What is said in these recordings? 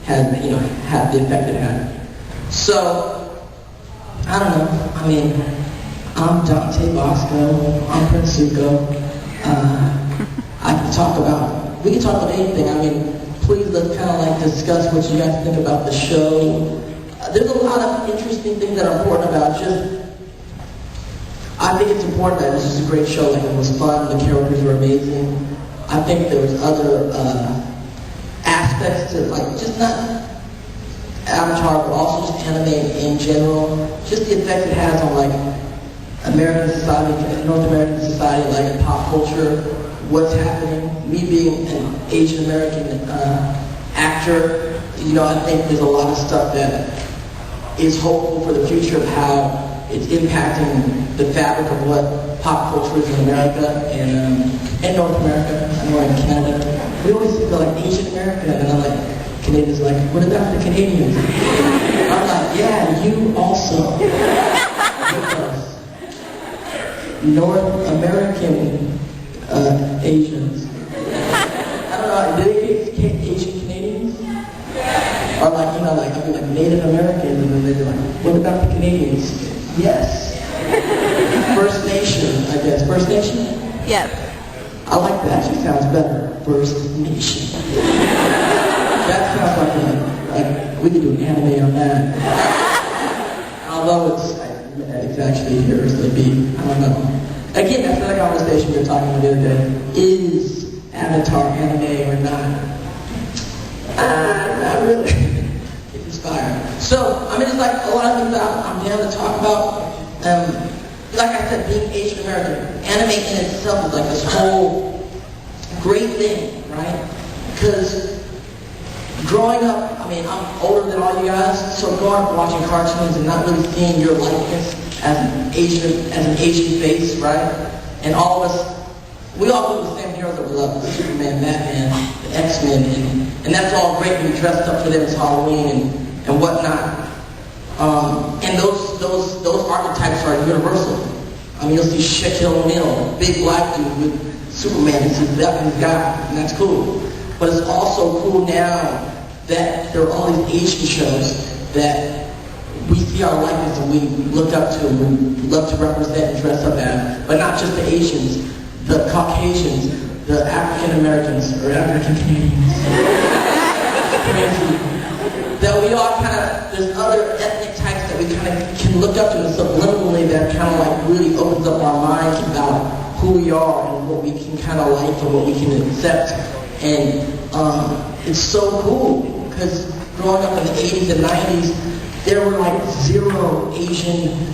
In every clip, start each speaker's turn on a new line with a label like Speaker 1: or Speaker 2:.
Speaker 1: had the effect it had. So, I don't know, I mean, I'm Dante Basco, I'm Prince Zuko. We can talk about anything. I mean, please let's kind of like discuss what you guys think about the show. There's a lot of interesting things that are important about it. I think it's important that this is a great show. Like, it was fun, the characters were amazing. I think there was other aspects to, like, just not Avatar, but also just anime in general. Just the effect it has on, like, American society, North American society, like pop culture, what's happening. Me being an Asian American actor, I think there's a lot of stuff that is hopeful for the future of how it's impacting the fabric of what pop culture is in America and North America. I know in Canada, we always think of like Asian America, and I'm like, Canadians are like, what about the Canadians? I'm like, yeah, you also. North American Asians. I don't know, do they get Asian Canadians? Or like, I mean, like Native Americans, and then they're like, what about the Canadians? Yes. First Nation, I guess. First Nation?
Speaker 2: Yes.
Speaker 1: I like that. She sounds better. First Nation. That sounds like we could do an anime on that. Although it's actually here, so it'd be, I don't know. Again, that's another conversation we were talking about the other day. Is Avatar anime or not? Not really. It's inspired. So, I mean, it's like a lot of things that I'm down to talk about. Like I said, being Asian American, anime in itself is like this whole great thing, right? Because growing up, I mean, I'm older than all you guys, so growing up watching cartoons and not really seeing your likeness as an Asian face, right? And all of us, we all love the same heroes that we love: the Superman, Batman, the X-Men, and that's all great. We dressed up for them as Halloween and whatnot. And those archetypes are universal. I mean, you'll see Shaquille O'Neal, big black dude with Superman. He's a Japanese guy, and that's cool. But it's also cool now that there are all these Asian shows that we see our likeness and we look up to and we love to represent and dress up as. But not just the Asians, the Caucasians, the African Americans, or African Canadians. That we all kind of, there's other ethnic types that we kind of can look up to and subliminally that kind of like really opens up our minds about who we are and what we can kind of like and what we can accept. And it's so cool because growing up in the 80s and 90s, there were like 0 Asian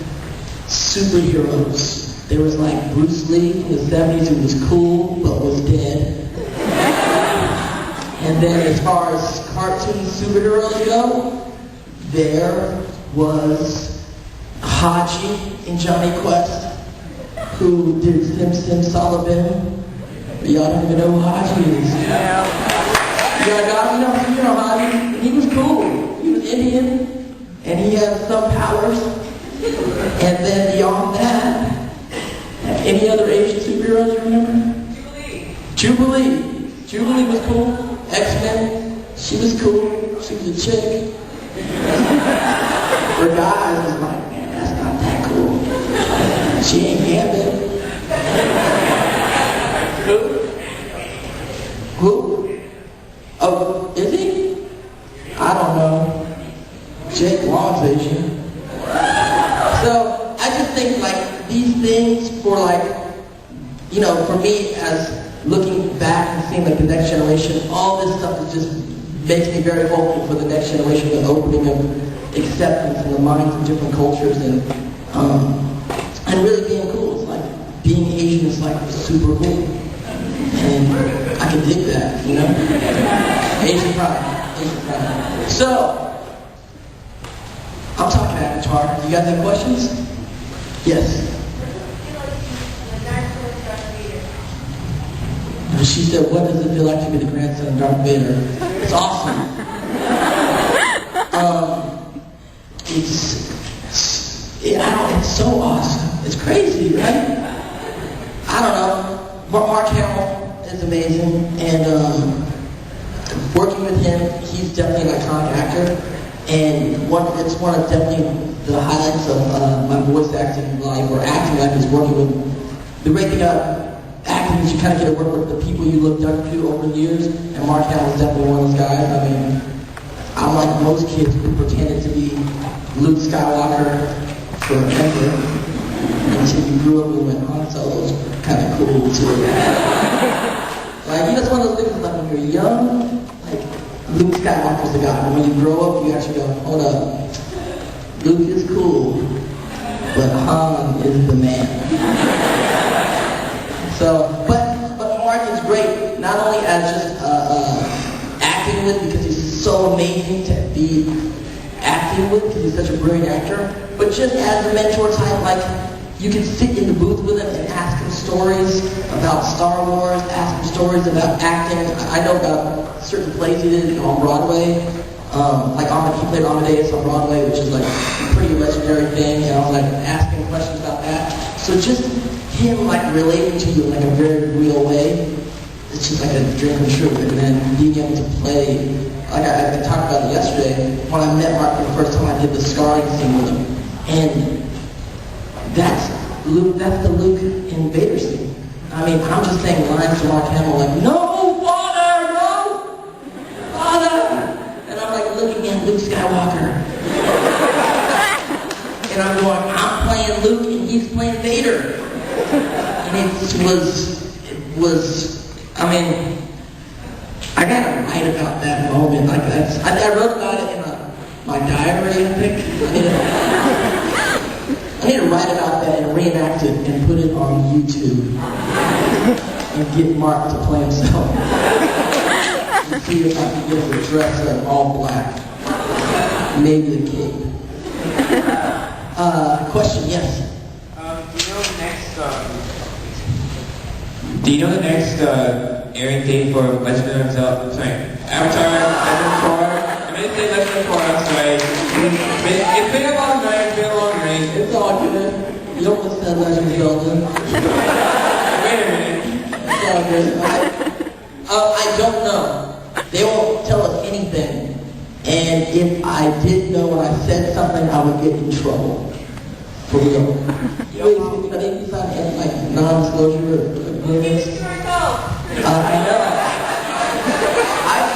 Speaker 1: superheroes. There was like Bruce Lee in the 70s who was cool but was dead. And then as far as cartoon superheroes go, there was Haji in Johnny Quest, who did Sim Sullivan. Y'all don't even know who Haji is. You know Haji. He was cool. He was Indian, and he had some powers. And then beyond that, any other Asian superheroes you remember? Jubilee. Jubilee was cool. X-Men, she was cool, she was a chick. For guys, I was like, man, that's not that cool. She ain't Gambit. Who? Oh, is he? I don't know. Jake Long's Asian. So, I just think like these things for like, for me as looking back and seeing like the next generation, all this stuff is just makes me very hopeful for the next generation, the opening of acceptance in the minds of different cultures and really being cool. It's like being Asian is like super cool. And I can dig that, Asian pride. So, I'm talking Avatar. You guys have questions? Yes. She said, what does it feel like to be the grandson of Darth Vader? It's awesome. It's so awesome. It's crazy, right? I don't know. Mark Hamill is amazing, and working with him, he's he's definitely an iconic actor, and it's one of definitely the highlights of my voice acting life, or acting life, is working with. The great thing about acting is you kind of get to work with the people you looked up to over the years, and Mark Hamill is definitely one of those guys. I mean, I'm like most kids who pretended to be Luke Skywalker forever until you grew up and went, Han Solo's kind of cool too. Like, you know, it's one of those things, like when you're young, like Luke Skywalker's the guy, but when you grow up, you actually go, hold up, Luke is cool, but Han is the man. So, but Mark is great, not only as just acting with, because he's so amazing to be acting with, because he's such a brilliant actor, but just as a mentor type, like, you can sit in the booth with him and ask him stories about Star Wars, ask him stories about acting. I know about certain plays he did on Broadway, like he played Amadeus on Broadway, which is like a pretty legendary thing, and I was like asking questions about that. So just him like relating to you in like a very real way, it's just like a dream come true. And then being able to play, like I talked about it yesterday, when I met Mark for the first time, I did the scarring scene with him, and that's the Luke in Vader scene. I mean, I'm just saying lines to Mark Hamill like, no, father, no, father, and I'm like looking at Luke Skywalker, and I'm going, I'm playing Luke and he's playing Vader. And it was, I mean, I gotta write about that moment. Like I wrote about it in my diary, I think. I need to write about that and reenact it and put it on YouTube and get Mark to play himself. And see if I can get the dress up all black. Maybe the cape. Question, yes?
Speaker 2: Do you know the next airing date for Legend of Zelda? Sorry, Avatar, Legend of Korra? I mean, it's Legend of Korra, I'm sorry. It's been a long night, it's been a long night.
Speaker 1: It's all good. You almost said Legend of Zelda.
Speaker 2: Wait a minute.
Speaker 1: It's all good. I don't know. They won't tell us anything. And if I did know when I said something, I would get in trouble. For real. Wait, I didn't decide any like non-disclosure agreements. I know.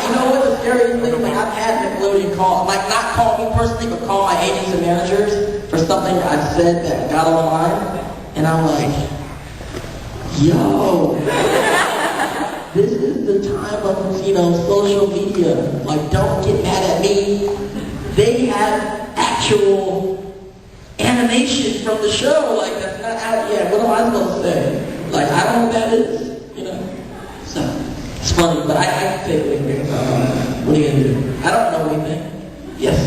Speaker 1: You know what the scary thing? Like I've had Nickelodeon call, like not call me personally, but call my agents and managers for something I said that got online, and I'm like, yo, this is the time of social media. Like, don't get mad at me. They have actual animation from the show, like that's not out yet. What am I supposed to say? Like, I don't know what that is, So, it's funny, but I can take it. What are you gonna do? I don't know anything. Yes?